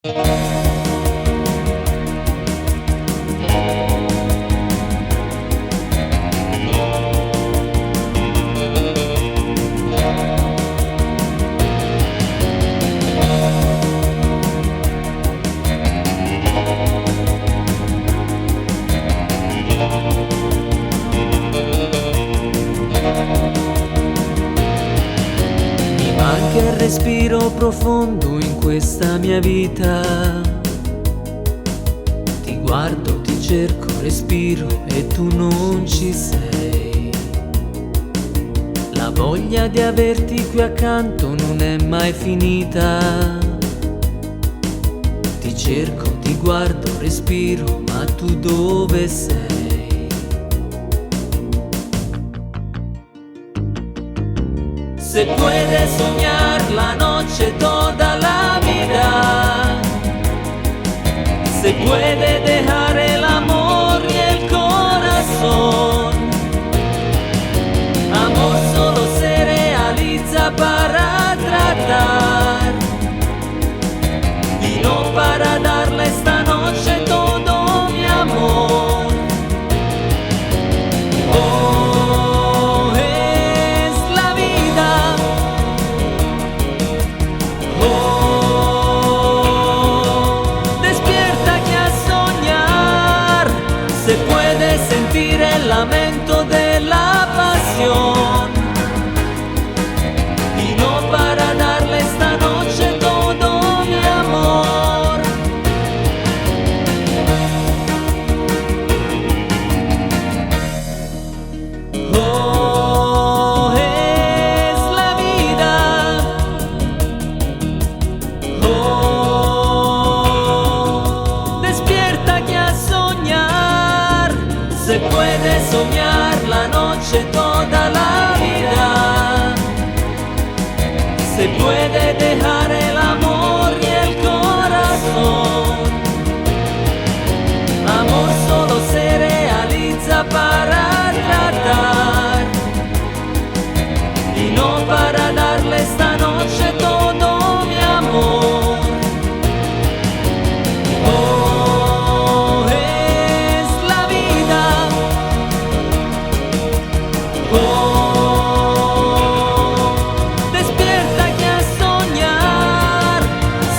Anche il respiro profondo in questa mia vita. Ti guardo, ti cerco, respiro e tu non ci sei. La voglia di averti qui accanto non è mai finita. Ti cerco, ti guardo, respiro, ma tu dove sei? Se puedes soñar la noche toda la vida, se puede dejar el amor y el corazón. Amor solo se realiza para tratar y no para darle esta noche todo mi amor. Se puede sentir el lamento de la pasión y no para darle esta noche todo mi amor. Oh, es la vida. Oh, despierta que a soñar. Se puede soñar la noche toda la vida. Se puede dejar el amor y el corazón. Amor solo se realiza para tratar y no para darle esta noche todo mi amor.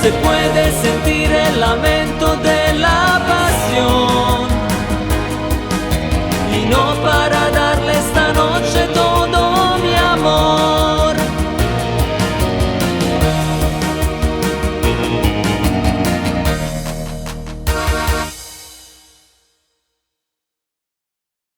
Se puede sentir el lamento de la pasión.